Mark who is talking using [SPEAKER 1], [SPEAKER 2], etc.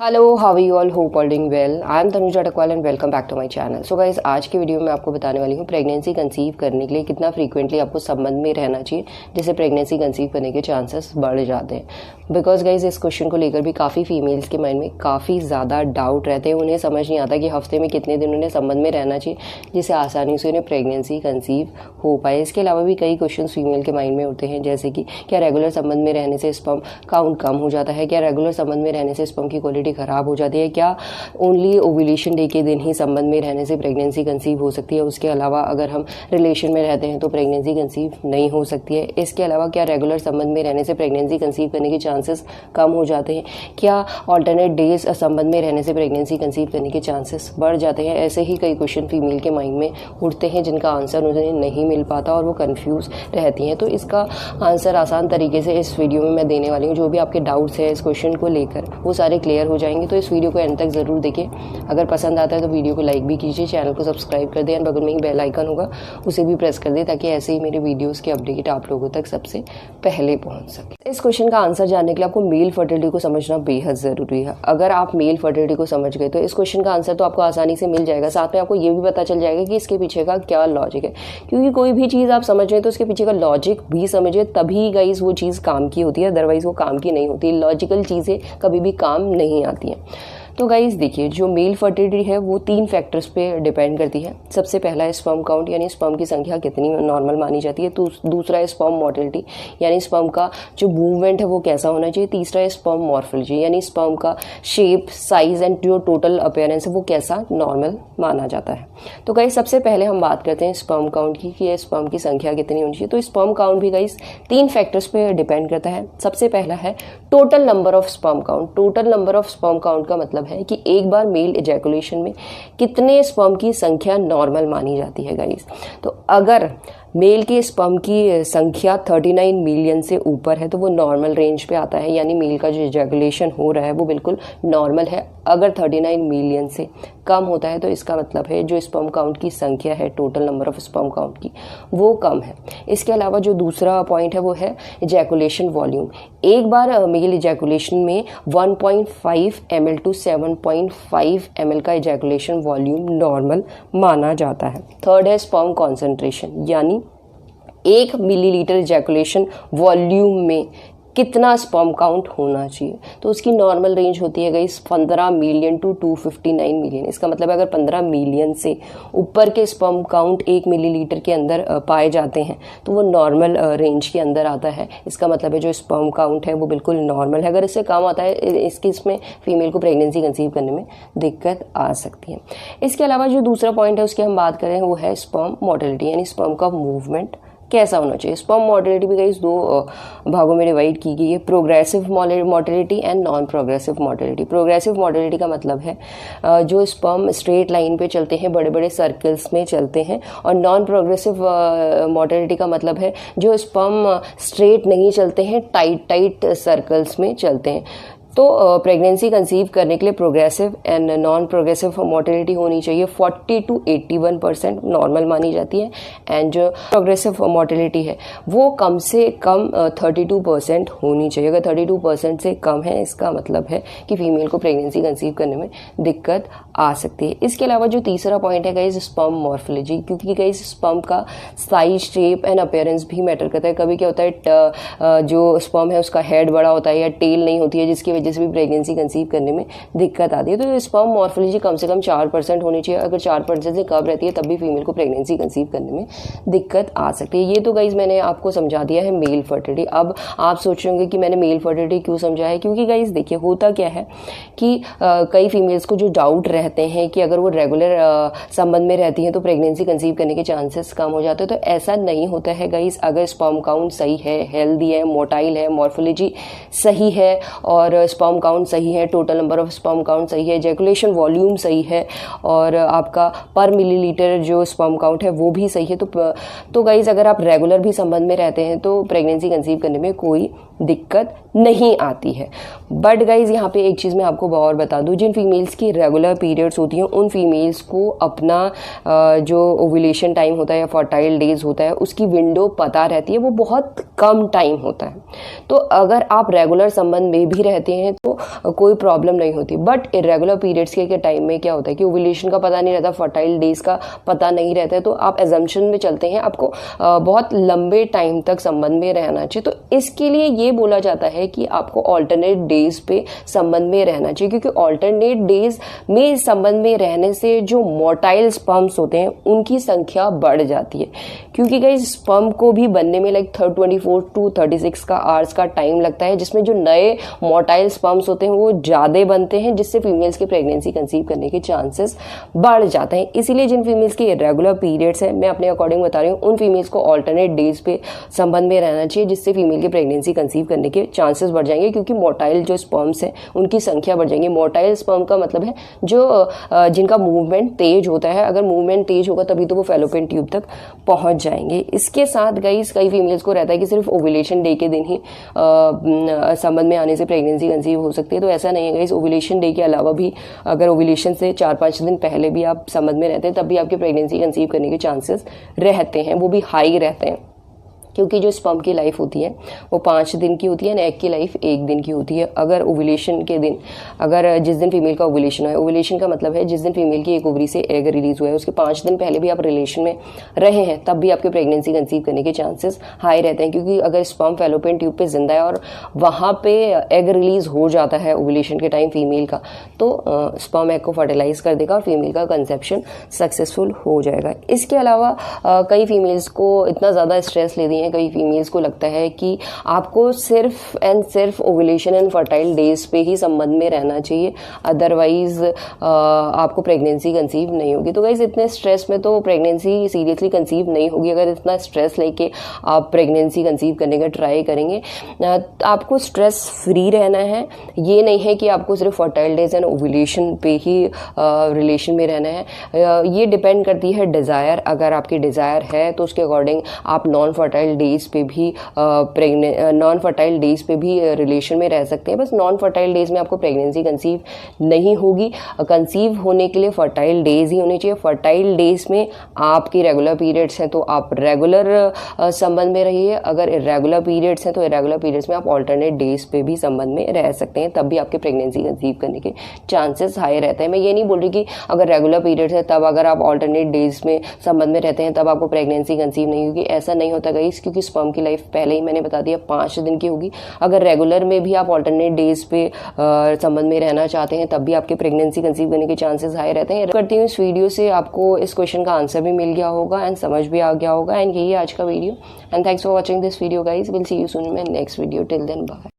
[SPEAKER 1] Hello, how you all, hope all doing well. I am Tanuja Takwal and welcome back to my channel. So guys, आज की video में आपको बताने वाली हूँ प्रेगनेंसी कंसीव करने के लिए कितना फ्रीक्वेंटली आपको संबंध में रहना चाहिए जिससे प्रेगनेंसी कंसीव करने के चांसेस बढ़ जाते हैं। बिकॉज गाइज इस क्वेश्चन को लेकर भी काफ़ी फीमेल्स के माइंड में काफ़ी ज़्यादा डाउट रहते हैं। उन्हें समझ नहीं आता कि हफ्ते में कितने दिन उन्हें संबंध में रहना चाहिए जिससे आसानी से उन्हें प्रेगनेंसी कंसीव हो पाए। इसके अलावा भी कई क्वेश्चन फीमेल के माइंड में होते हैं, जैसे कि क्या रेगुलर संबंध में रहने से स्पर्म काउंट कम हो जाता है, क्या रेगुलर संबंध में रहने से स्पर्म की क्वालिटी खराब हो जाती है, क्या ओनली ओव्यूलेशन डे के दिन ही संबंध में रहने से प्रेगनेंसी कंसीव हो सकती है, उसके अलावा अगर हम रिलेशन में रहते हैं तो प्रेगनेंसी कंसीव नहीं हो सकती है। इसके अलावा क्या रेगुलर संबंध में रहने से प्रेगनेंसी कंसीव करने के चांसेस कम हो जाते हैं, क्या ऑल्टरनेट डेज संबंध में रहने से प्रेगनेंसी कंसीव करने के चांसेस बढ़ जाते हैं। ऐसे ही कई क्वेश्चन फीमेल के माइंड में उठते हैं जिनका आंसर उन्हें नहीं मिल पाता और वो कंफ्यूज रहती हैं। तो इसका आंसर आसान तरीके से इस वीडियो में मैं देने वाली हूँ। जो भी आपके डाउट्स हैं इस क्वेश्चन को लेकर वो सारे क्लियर हो जाएंगे। तो इस वीडियो को एंड तक जरूर देखिए। अगर पसंद आता है तो वीडियो को लाइक भी कीजिए, चैनल को सब्सक्राइब कर दें एंड बगल में ही बेल आइकन होगा उसे भी प्रेस कर दें ताकि ऐसे ही मेरे वीडियोस के अपडेट आप लोगों तक सबसे पहले पहुंच सके। इस क्वेश्चन का आंसर जानने के लिए आपको मेल फर्टिलिटी को समझना बेहद जरूरी है। अगर आप मेल फर्टिलिटी को समझ गए तो इस क्वेश्चन का आंसर तो आपको आसानी से मिल जाएगा। साथ में आपको ये भी पता चल जाएगा कि इसके पीछे का क्या लॉजिक है, क्योंकि कोई भी चीज़ आप समझ रहे हैं तो उसके पीछे का लॉजिक भी समझे तभी गाइस वो चीज़ काम की होती है, अदरवाइज वो काम की नहीं होती। लॉजिकल चीज़ें कभी भी काम नहीं आती हैं। तो गाइस देखिए, जो मेल फर्टिलिटी है वो 3 फैक्टर्स पे डिपेंड करती है। सबसे पहला है स्पर्म काउंट, यानी स्पर्म की संख्या कितनी नॉर्मल मानी जाती है। तो दूसरा है स्पर्म मोटिलिटी, यानी स्पर्म का जो मूवमेंट है वो कैसा होना चाहिए। तीसरा है स्पर्म मॉर्फोलॉजी, यानी स्पर्म का शेप, साइज एंड जो टोटल अपीयरेंस है वो कैसा नॉर्मल माना जाता है। तो गाइस सबसे पहले हम बात करते हैं स्पर्म काउंट की कि स्पर्म की संख्या कितनी होनी चाहिए। तो स्पर्म काउंट भी गाइस 3 फैक्टर्स पे डिपेंड करता है। सबसे पहला है total number of sperm count. Total number of sperm count का मतलब है कि एक बार मेल इजैकुलेशन में कितने स्पर्म की संख्या नॉर्मल मानी जाती है गाइस। तो अगर मेल के स्पर्म की संख्या 39 मिलियन से ऊपर है तो वो नॉर्मल रेंज पे आता है, यानी मेल का जो इजैकुलेशन हो रहा है वो बिल्कुल नॉर्मल है। अगर 39 मिलियन से कम होता है तो इसका मतलब है जो स्पर्म काउंट की संख्या है, total number of sperm count की, वो कम है। इसके अलावा जो दूसरा पॉइंट है वो है इजैकुलेशन वॉल्यूम। एक बार मेल इजैकुलेशन में 1.5 ml टू 7.5 ml का इजैकुलेशन वॉल्यूम नॉर्मल माना जाता है। थर्ड है स्पर्म कॉन्सेंट्रेशन, यानी 1 मिलीलीटर इजैकुलेशन वॉल्यूम में कितना स्पर्म काउंट होना चाहिए। तो उसकी नॉर्मल रेंज होती है गाइस 15 मिलियन टू 259 मिलियन। इसका मतलब अगर 15 मिलियन से ऊपर के स्पर्म काउंट 1 मिलीलीटर के अंदर पाए जाते हैं तो वो नॉर्मल रेंज के अंदर आता है। इसका मतलब है जो स्पर्म काउंट है वो बिल्कुल नॉर्मल है। अगर इससे कम आता है इसमें फीमेल को प्रेगनेंसी कंसीव करने में दिक्कत आ सकती है। इसके अलावा जो दूसरा पॉइंट है उसकी हम बात करें वो है स्पर्म मोटिलिटी, यानी स्पर्म का मूवमेंट कैसा होना चाहिए। स्पर्म मोटिलिटी भी गाइस 2 भागों में डिवाइड की गई है, progressive motility and non progressive motility. Progressive motility का मतलब है जो स्पर्म स्ट्रेट लाइन पे चलते हैं, बड़े बड़े सर्कल्स में चलते हैं, और नॉन प्रोग्रेसिव मोटिलिटी का मतलब है जो स्पर्म स्ट्रेट नहीं चलते हैं, टाइट सर्कल्स में चलते हैं। तो प्रेगनेंसी कंसीव करने के लिए progressive and non progressive motility होनी चाहिए 40 to 81% नॉर्मल मानी जाती है, एंड जो प्रोग्रेसिव मोटिलिटी है वो कम से कम 32% होनी चाहिए। अगर 32% से कम है इसका मतलब है कि फीमेल को प्रेगनेंसी कंसीव करने में दिक्कत आ सकती है। इसके अलावा जो तीसरा पॉइंट है गाइस स्पर्म मॉर्फोलॉजी, क्योंकि गाइस स्पर्म का साइज, शेप एंड अपीयरेंस भी मैटर करता है। कभी क्या होता है जो स्पर्म है उसका हेड बड़ा होता है या टेल नहीं होती है, जिसकी वजह से भी प्रेगनेंसी कंसीव करने में दिक्कत आती है। तो स्पर्म मॉर्फोलॉजी कम से कम 4% होनी चाहिए। अगर 4% से कम रहती है तब भी फीमेल को प्रेगनेंसी कंसीव करने में दिक्कत आ सकती है। ये तो गाइज मैंने आपको समझा दिया है मेल फर्टिलिटी। अब आप सोच रहे होंगे कि मैंने मेल फर्टिलिटी क्यों समझा है, क्योंकि गाइज देखिए होता क्या है कि कई फीमेल्स को जो डाउट रहते हैं कि अगर वो रेगुलर संबंध में रहती हैं तो प्रेगनेंसी कंसीव करने के चांसेस कम हो जाते हैं। तो ऐसा नहीं होता है गाइज। अगर स्पर्म काउंट सही है, हेल्दी है, मोटाइल है, मॉर्फोलॉजी सही है और स्पर्म काउंट सही है, total number of sperm count सही है, इजैकुलेशन वॉल्यूम सही है और आपका पर मिलीलीटर जो स्पर्म काउंट है वो भी सही है, तो गाइज अगर आप रेगुलर भी संबंध में रहते हैं तो प्रेगनेंसी कंसीव करने में कोई दिक्कत नहीं आती है। बट गाइज यहाँ पे एक चीज़ मैं आपको और बता दूं, जिन फीमेल्स की रेगुलर पीरियड्स होती हैं उन फीमेल्स को अपना जो ओव्यूलेशन टाइम होता है या फर्टाइल डेज होता है उसकी विंडो पता रहती है, वो बहुत कम टाइम होता है। तो अगर आप रेगुलर संबंध में भी रहते हैं तो कोई प्रॉब्लम नहीं होती, बट इरेगुलर पीरियड्स के टाइम में क्या होता है कि ओव्यूलेशन का पता नहीं रहता, फर्टाइल डेज का पता नहीं रहता है, तो आप एजम्पशन में चलते हैं आपको बहुत लंबे टाइम तक संबंध में रहना चाहिए। तो इसके लिए ये बोला जाता है कि आपको ऑल्टरनेट डेज पे संबंध में रहना चाहिए, क्योंकि ऑल्टरनेट डेज में संबंध में रहने से जो मोटाइल स्पर्म्स होते हैं उनकी संख्या बढ़ जाती है, क्योंकि गाइस स्पर्म को भी बनने में लाइक 24 to 36 का आवर्स का टाइम लगता है, जिसमें जो नए मोटाइल स्पर्म्स होते हैं वो ज़्यादा बनते हैं, जिससे फीमेल्स के प्रेगनेंसी कंसीव करने के चांसेस बढ़ जाते हैं। इसीलिए जिन फीमेल्स की इरेगुलर पीरियड्स है, मैं अपने अकॉर्डिंग बता रही हूँ, उन फीमेल्स को ऑल्टरनेट डेज पे संबंध में रहना चाहिए, जिससे फीमेल की प्रेगनेंसी कंसीव करने के चांसेस बढ़ जाएंगे, क्योंकि मोटाइल जो स्पर्म्स है उनकी संख्या बढ़ जाएंगी। मोटाइल स्पर्म का मतलब है जो जिनका मूवमेंट तेज होता है, अगर मूवमेंट तेज होगा तभी तो वो फैलोपियन ट्यूब तक पहुंच जाएंगे। इसके साथ गाइस कई फीमेल्स को रहता है कि सिर्फ ओव्यूलेशन डे के दिन ही संबंध में आने से प्रेगनेंसी कंसीव हो सकती है, तो ऐसा नहीं है गाइस। ओव्यूलेशन डे के अलावा भी अगर ओव्यूलेशन से 4-5 दिन पहले भी आप संबंध में रहते हैं तब भी आपके प्रेगनेंसी कंसीव करने के चांसेस रहते हैं, वो भी हाई रहते हैं, क्योंकि जो स्पर्म की लाइफ होती है वो 5 दिन की होती है, एग की लाइफ 1 दिन की होती है। अगर ओव्यूलेशन के दिन, अगर जिस दिन फीमेल का ओव्यूलेशन है, ओव्यूलेशन का मतलब है जिस दिन फीमेल की एक ओवरी से एग रिलीज हुआ है उसके 5 दिन पहले भी आप रिलेशन में रहे हैं तब भी आपके प्रेगनेंसी कंसीव करने के चांसेस हाई रहते हैं, क्योंकि अगर स्पर्म फैलोपियन ट्यूब पे जिंदा है और वहाँ पे एग रिलीज हो जाता है ओव्यूलेशन के टाइम फीमेल का, तो स्पर्म एग को फर्टिलाइज कर देगा और फीमेल का कंसेप्शन सक्सेसफुल हो जाएगा। इसके अलावा कई फीमेल्स को इतना ज़्यादा स्ट्रेस ले हैं, कई फीमेल्स को लगता है कि आपको सिर्फ एंड सिर्फ ओव्यूलेशन एंड फर्टाइल डेज पे ही संबंध में रहना चाहिए, अदरवाइज आपको प्रेगनेंसी कंसीव नहीं होगी। तो गाइस इतने स्ट्रेस में तो प्रेगनेंसी सीरियसली कंसीव नहीं होगी। अगर इतना स्ट्रेस लेके आप प्रेगनेंसी कंसीव करने का ट्राई करेंगे, आपको स्ट्रेस फ्री रहना है। ये नहीं है कि आपको सिर्फ फर्टाइल डेज एंड ओव्यूलेशन पे ही रिलेशन में रहना है। ये डिपेंड करती है डिज़ायर, अगर आपकी डिज़ायर है तो उसके अकॉर्डिंग आप नॉन फर्टाइल डेज पे भी नॉन फर्टाइल डेज पे भी रिलेशन में रह सकते हैं। बस नॉन फर्टाइल डेज में आपको प्रेगनेंसी कंसीव नहीं होगी। कंसीव होने के लिए फर्टाइल डेज ही होने चाहिए। फर्टाइल डेज में आपकी रेगुलर पीरियड्स हैं तो आप रेगुलर संबंध में रहिए, अगर इरेगुलर पीरियड्स हैं तो इरेगुलर पीरियड्स में आप ऑल्टरनेट डेज पे भी संबंध में रह सकते हैं, तब भी आपके प्रेगनेंसी कंसीव करने के चांसेस हाई रहते हैं। मैं ये नहीं बोल रही कि अगर रेगुलर पीरियड्स है तब अगर आप ऑल्टरनेट डेज में संबंध में रहते हैं तब आपको प्रेगनेंसी कंसीव नहीं होगी, ऐसा नहीं होता गाइस, क्योंकि स्पर्म की लाइफ पहले ही मैंने बता दिया 5 दिन की होगी। अगर रेगुलर में भी आप ऑल्टरनेट डेज पे संबंध में रहना चाहते हैं तब भी आपके प्रेगनेंसी कंसीव करने के चांसेस हाई रहते हैं। करती हूँ इस वीडियो से आपको इस क्वेश्चन का आंसर भी मिल गया होगा एंड समझ भी आ गया होगा। एंड यही आज का video and thanks for watching this video guys. Will see you soon in my next video. Till then bye.